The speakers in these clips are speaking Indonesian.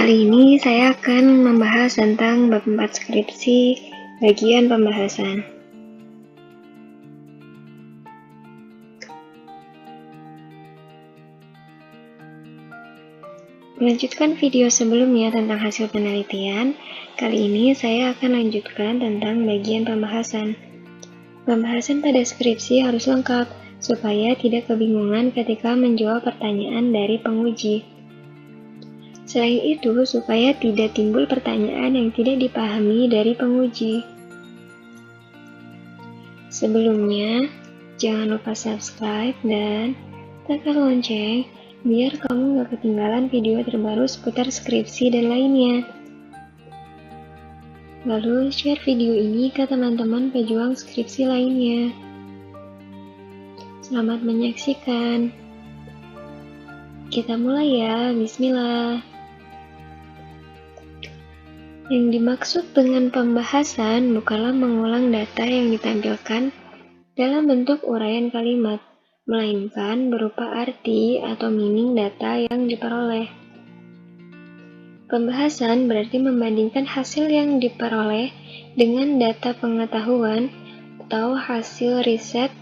Kali ini saya akan membahas tentang bab 4 skripsi, bagian pembahasan. Melanjutkan video sebelumnya tentang hasil penelitian, kali ini saya akan lanjutkan tentang bagian pembahasan. Pembahasan pada skripsi harus lengkap, supaya tidak kebingungan ketika menjawab pertanyaan dari penguji. Selain itu, supaya tidak timbul pertanyaan yang tidak dipahami dari penguji. Sebelumnya, jangan lupa subscribe dan tekan lonceng biar kamu gak ketinggalan video terbaru seputar skripsi dan lainnya. Lalu share video ini ke teman-teman pejuang skripsi lainnya. Selamat menyaksikan. Kita mulai ya, bismillah. Yang dimaksud dengan pembahasan bukanlah mengulang data yang ditampilkan dalam bentuk uraian kalimat, melainkan berupa arti atau meaning data yang diperoleh. Pembahasan berarti membandingkan hasil yang diperoleh dengan data pengetahuan atau hasil riset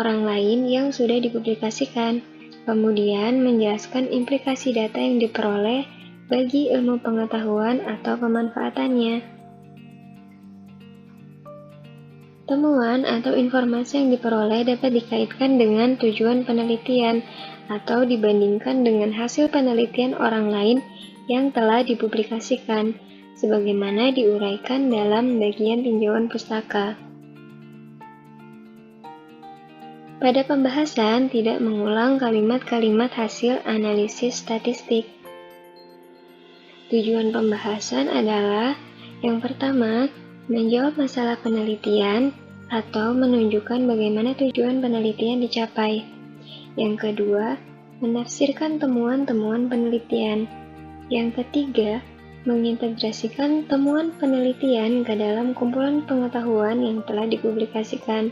orang lain yang sudah dipublikasikan, kemudian menjelaskan implikasi data yang diperoleh bagi ilmu pengetahuan atau pemanfaatannya. Temuan atau informasi yang diperoleh dapat dikaitkan dengan tujuan penelitian atau dibandingkan dengan hasil penelitian orang lain yang telah dipublikasikan, sebagaimana diuraikan dalam bagian tinjauan pustaka. Pada pembahasan, tidak mengulang kalimat-kalimat hasil analisis statistik. Tujuan pembahasan adalah yang pertama, menjawab masalah penelitian atau menunjukkan bagaimana tujuan penelitian dicapai. Yang kedua, menafsirkan temuan-temuan penelitian. Yang ketiga, mengintegrasikan temuan penelitian ke dalam kumpulan pengetahuan yang telah dipublikasikan.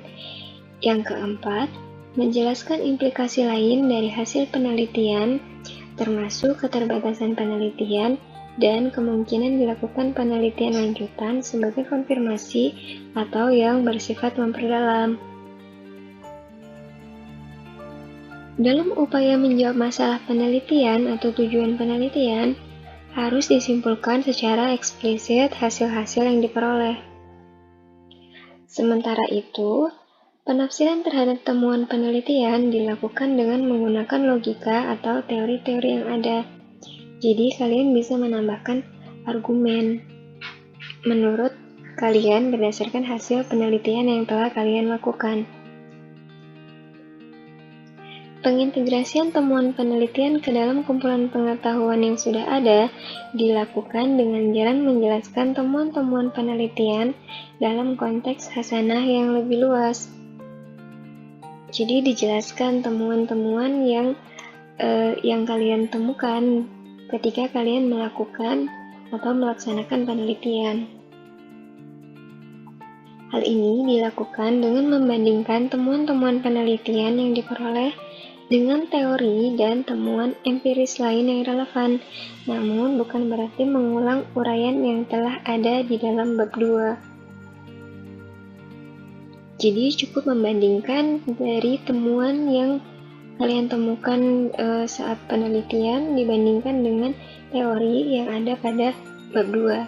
Yang keempat, menjelaskan implikasi lain dari hasil penelitian, termasuk keterbatasan penelitian dan kemungkinan dilakukan penelitian lanjutan sebagai konfirmasi atau yang bersifat memperdalam. Dalam upaya menjawab masalah penelitian atau tujuan penelitian, harus disimpulkan secara eksplisit hasil-hasil yang diperoleh. Sementara itu, penafsiran terhadap temuan penelitian dilakukan dengan menggunakan logika atau teori-teori yang ada. Jadi, kalian bisa menambahkan argumen menurut kalian berdasarkan hasil penelitian yang telah kalian lakukan. Pengintegrasian temuan penelitian ke dalam kumpulan pengetahuan yang sudah ada dilakukan dengan jalan menjelaskan temuan-temuan penelitian dalam konteks hasanah yang lebih luas. Jadi dijelaskan temuan-temuan yang kalian temukan ketika kalian melakukan atau melaksanakan penelitian. Hal ini dilakukan dengan membandingkan temuan-temuan penelitian yang diperoleh dengan teori dan temuan empiris lain yang relevan, namun bukan berarti mengulang uraian yang telah ada di dalam bab 2. Jadi cukup membandingkan dari temuan yang kalian temukan saat penelitian dibandingkan dengan teori yang ada pada bab 2.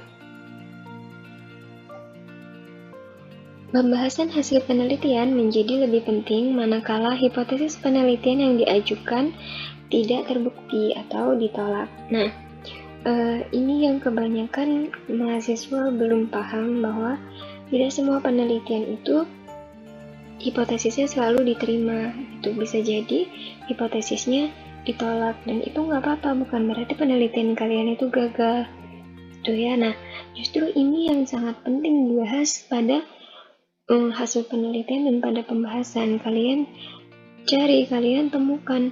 Pembahasan hasil penelitian menjadi lebih penting manakala hipotesis penelitian yang diajukan tidak terbukti atau ditolak. Nah, ini yang kebanyakan mahasiswa belum paham bahwa tidak semua penelitian itu hipotesisnya selalu diterima. Itu bisa jadi hipotesisnya ditolak, dan itu nggak apa-apa, bukan berarti penelitian kalian itu gagal. Tuh ya, nah justru ini yang sangat penting dibahas pada hasil penelitian dan pada pembahasan. Kalian temukan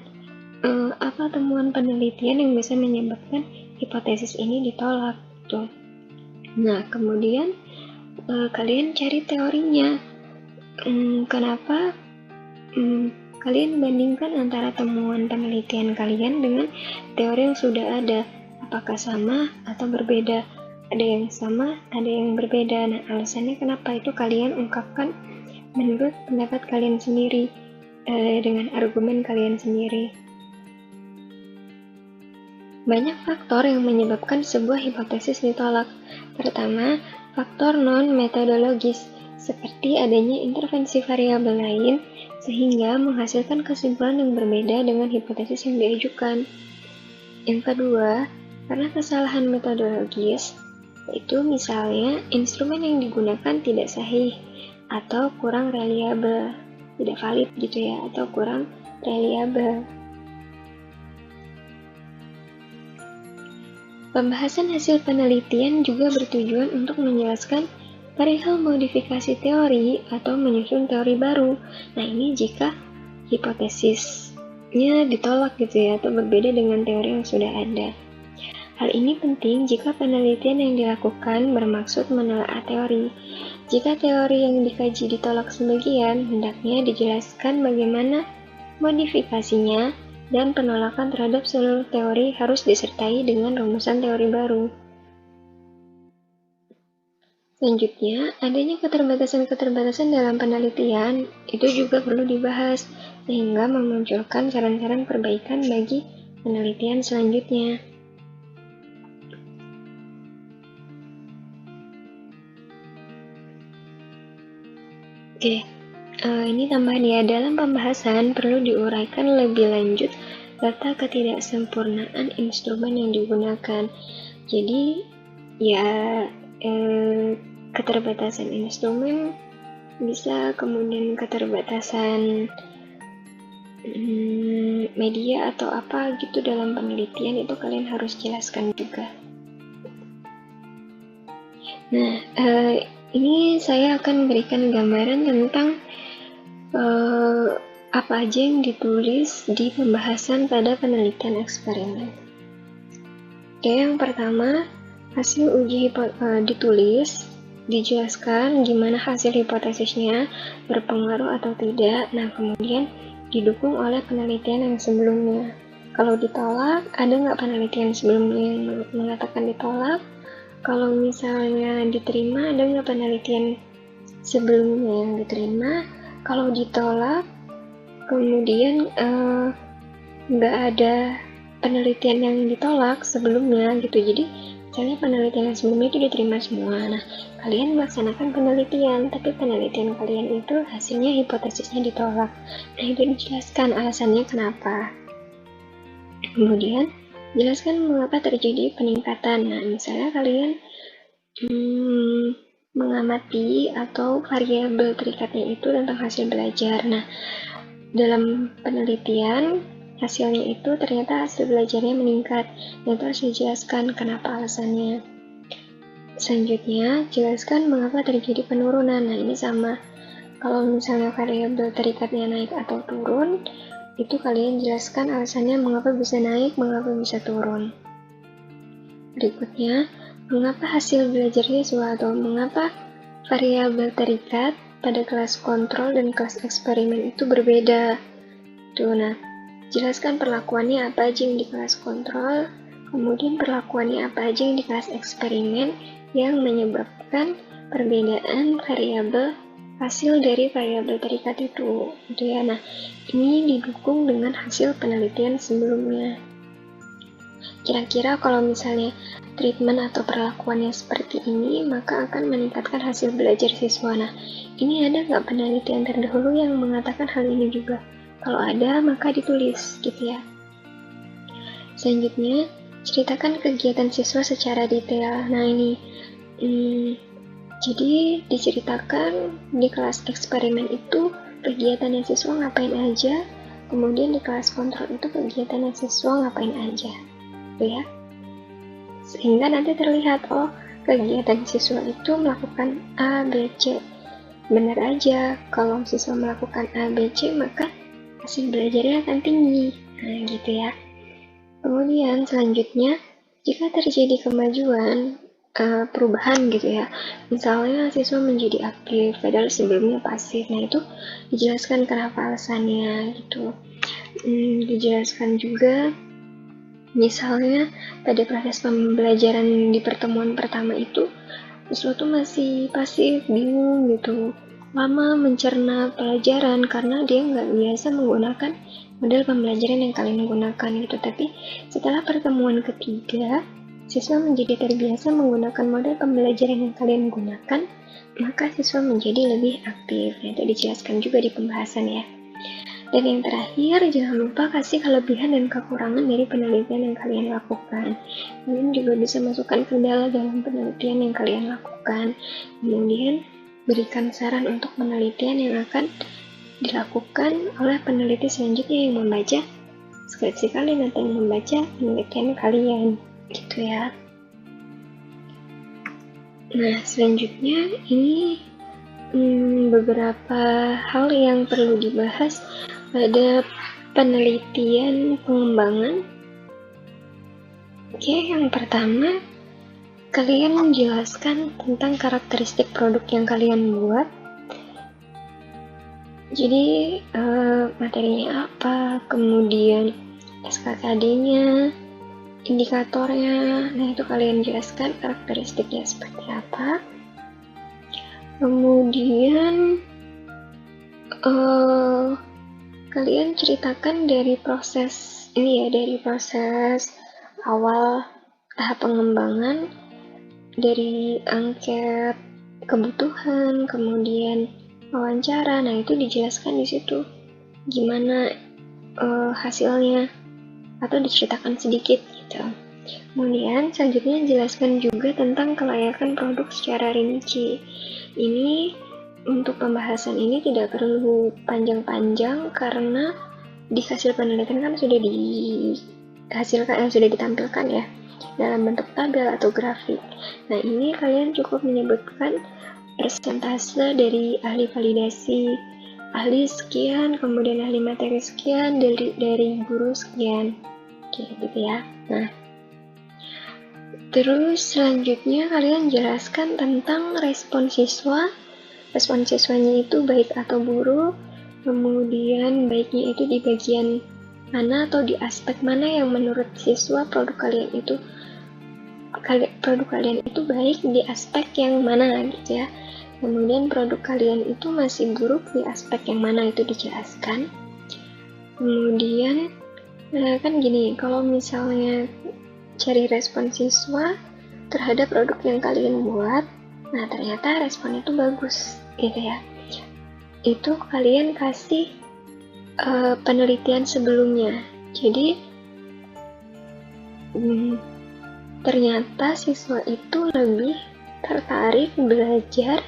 apa temuan penelitian yang bisa menyebabkan hipotesis ini ditolak. Tuh. Nah, kemudian kalian cari teorinya. Kenapa kalian bandingkan antara temuan penelitian kalian dengan teori yang sudah ada. apakah sama atau berbeda. Ada yang sama, ada yang berbeda. Nah, alasannya kenapa itu kalian ungkapkan menurut pendapat kalian sendiri, dengan argumen kalian sendiri. Banyak faktor yang menyebabkan sebuah hipotesis ditolak. Pertama, faktor non-metodologis, seperti adanya intervensi variabel lain, sehingga menghasilkan kesimpulan yang berbeda dengan hipotesis yang diajukan. Yang kedua, karena kesalahan metodologis, yaitu misalnya instrumen yang digunakan tidak sahih atau kurang reliabel, tidak valid gitu ya, atau kurang reliabel. Pembahasan hasil penelitian juga bertujuan untuk menjelaskan perihal modifikasi teori atau menyusun teori baru. Nah, ini jika hipotesisnya ditolak gitu ya, atau berbeda dengan teori yang sudah ada. Hal ini penting jika penelitian yang dilakukan bermaksud menelaah teori. Jika teori yang dikaji ditolak sebagian, hendaknya dijelaskan bagaimana modifikasinya, dan penolakan terhadap seluruh teori harus disertai dengan rumusan teori baru. Selanjutnya, adanya keterbatasan-keterbatasan dalam penelitian itu juga perlu dibahas, sehingga memunculkan saran-saran perbaikan bagi penelitian selanjutnya. Oke, ini tambahan ya, dalam pembahasan perlu diuraikan lebih lanjut data ketidaksempurnaan instrumen yang digunakan. Jadi, ya keterbatasan instrumen bisa, kemudian keterbatasan media atau apa gitu dalam penelitian, itu kalian harus jelaskan juga. Nah, ini saya akan berikan gambaran tentang apa aja yang ditulis di pembahasan pada penelitian eksperimen. Oke, yang pertama, hasil uji ditulis, dijelaskan gimana hasil hipotesisnya, berpengaruh atau tidak. Nah, kemudian didukung oleh penelitian yang sebelumnya. Kalau ditolak, ada nggak penelitian sebelumnya yang mengatakan ditolak? Kalau misalnya diterima, ada nggak penelitian sebelumnya yang diterima? Kalau ditolak, kemudian nggak ada penelitian yang ditolak sebelumnya gitu. Jadi misalnya penelitian yang sebelumnya itu diterima semua. Nah, kalian melaksanakan penelitian, tapi penelitian kalian itu hasilnya hipotesisnya ditolak. Nah, itu dijelaskan alasannya kenapa. Kemudian jelaskan mengapa terjadi peningkatan. Nah, misalnya kalian mengamati atau variabel terikatnya itu tentang hasil belajar. Nah, dalam penelitian hasilnya itu ternyata hasil belajarnya meningkat. Nah, itu harus dijelaskan kenapa alasannya. Selanjutnya, jelaskan mengapa terjadi penurunan. Nah, ini sama. Kalau misalnya variabel terikatnya naik atau turun, itu kalian jelaskan alasannya mengapa bisa naik, mengapa bisa turun. Berikutnya, mengapa hasil belajar siswa atau mengapa variabel terikat pada kelas kontrol dan kelas eksperimen itu berbeda. Nah, jelaskan perlakuannya apa aja yang di kelas kontrol, kemudian perlakuannya apa aja yang di kelas eksperimen yang menyebabkan perbedaan variabel hasil dari variabel terikat itu, gitu ya. Nah, ini didukung dengan hasil penelitian sebelumnya. Kira-kira kalau misalnya treatment atau perlakuannya seperti ini, maka akan meningkatkan hasil belajar siswa. Nah, ini ada nggak penelitian terdahulu yang mengatakan hal ini juga? Kalau ada, maka ditulis, gitu ya. Selanjutnya, ceritakan kegiatan siswa secara detail. Nah, ini jadi diceritakan di kelas eksperimen itu kegiatannya siswa ngapain aja, kemudian di kelas kontrol itu kegiatannya siswa ngapain aja, gitu ya. Sehingga nanti terlihat, oh, kegiatan siswa itu melakukan A, B, C. Benar aja, kalau siswa melakukan A, B, C, maka hasil belajarnya akan tinggi. Nah, gitu ya. Kemudian selanjutnya, jika terjadi kemajuan, perubahan gitu ya, misalnya siswa menjadi aktif padahal sebelumnya pasif, nah itu dijelaskan kenapa alasannya gitu. Dijelaskan juga Misalnya pada proses pembelajaran di pertemuan pertama itu siswa tuh masih pasif, bingung gitu, lama mencerna pelajaran karena dia nggak biasa menggunakan model pembelajaran yang kalian gunakan gitu. Tapi setelah pertemuan ketiga, siswa menjadi terbiasa menggunakan model pembelajaran yang kalian gunakan, maka siswa menjadi lebih aktif. Nah, itu dijelaskan juga di pembahasan ya. Dan yang terakhir, jangan lupa kasih kelebihan dan kekurangan dari penelitian yang kalian lakukan. Kalian juga bisa masukkan kendala dalam penelitian yang kalian lakukan. Kemudian, berikan saran untuk penelitian yang akan dilakukan oleh peneliti selanjutnya yang membaca skripsi kalian atau yang membaca penelitian kalian. Gitu ya. Nah, selanjutnya ini beberapa hal yang perlu dibahas pada penelitian pengembangan. Oke, yang pertama, kalian menjelaskan tentang karakteristik produk yang kalian buat. Jadi, materinya apa, kemudian SKKD-nya, indikatornya, nah itu kalian jelaskan karakteristiknya seperti apa. Kemudian, kalian ceritakan dari proses awal tahap pengembangan, dari angket kebutuhan, kemudian wawancara. Nah, itu dijelaskan di situ gimana hasilnya atau diceritakan sedikit gitu. Kemudian selanjutnya jelaskan juga tentang kelayakan produk secara rinci. Ini untuk pembahasan ini tidak perlu panjang-panjang karena di hasil penelitian kan sudah sudah ditampilkan ya dalam bentuk tabel atau grafik. Nah, ini kalian cukup menyebutkan persentase dari ahli validasi, ahli sekian, kemudian ahli materi sekian, dari guru sekian, gitu ya. Nah, terus selanjutnya kalian jelaskan tentang respon siswa. Respon siswanya itu baik atau buruk, kemudian baiknya itu di bagian mana atau di aspek mana yang menurut siswa produk kalian itu baik di aspek yang mana gitu ya. Kemudian produk kalian itu masih buruk di aspek yang mana itu dijelaskan. Kemudian kan gini, kalau misalnya cari respon siswa terhadap produk yang kalian buat, nah ternyata responnya itu bagus gitu ya, itu kalian kasih penelitian sebelumnya. Jadi ternyata siswa itu lebih tertarik belajar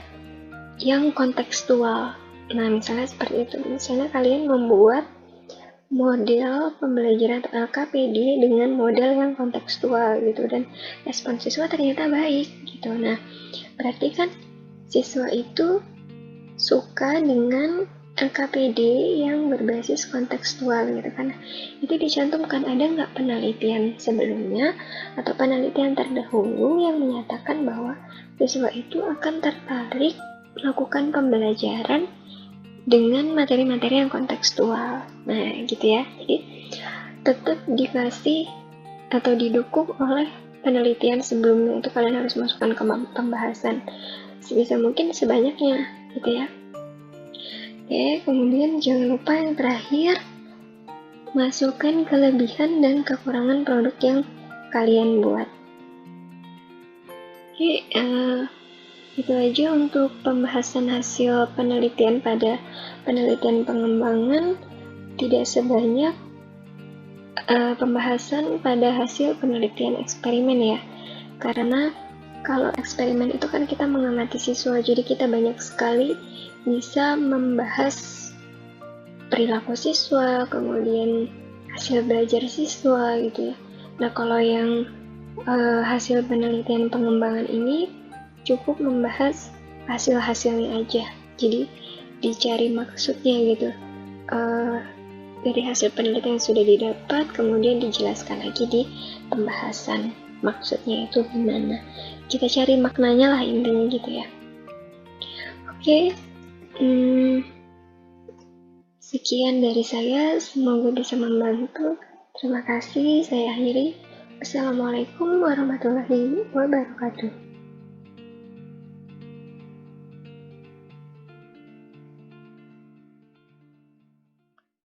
yang kontekstual. Nah, misalnya seperti itu. Misalnya kalian membuat model pembelajaran LKPD dengan model yang kontekstual gitu, dan respon siswa ternyata baik gitu. Nah, berarti kan siswa itu suka dengan LKPD yang berbasis kontekstual gitu kan. Itu dicantumkan, ada nggak penelitian sebelumnya atau penelitian terdahulu yang menyatakan bahwa siswa itu akan tertarik melakukan pembelajaran dengan materi-materi yang kontekstual. Nah, gitu ya. Jadi tetap dikasih atau didukung oleh penelitian sebelumnya. Itu kalian harus masukkan ke pembahasan sebisa mungkin sebanyaknya gitu ya. Oke, kemudian jangan lupa yang terakhir, masukkan kelebihan dan kekurangan produk yang kalian buat. Oke, itu aja untuk pembahasan hasil penelitian pada penelitian pengembangan. Tidak sebanyak pembahasan pada hasil penelitian eksperimen ya, karena kalau eksperimen itu kan kita mengamati siswa, jadi kita banyak sekali bisa membahas perilaku siswa, kemudian hasil belajar siswa gitu ya. Nah, kalau yang hasil penelitian pengembangan ini cukup membahas hasil-hasilnya aja, jadi dicari maksudnya gitu. Dari hasil penelitian yang sudah didapat, kemudian dijelaskan lagi di pembahasan maksudnya itu gimana, kita cari maknanya lah intinya gitu ya. Oke, sekian dari saya, semoga bisa membantu. Terima kasih, saya akhiri. Assalamualaikum warahmatullahi wabarakatuh.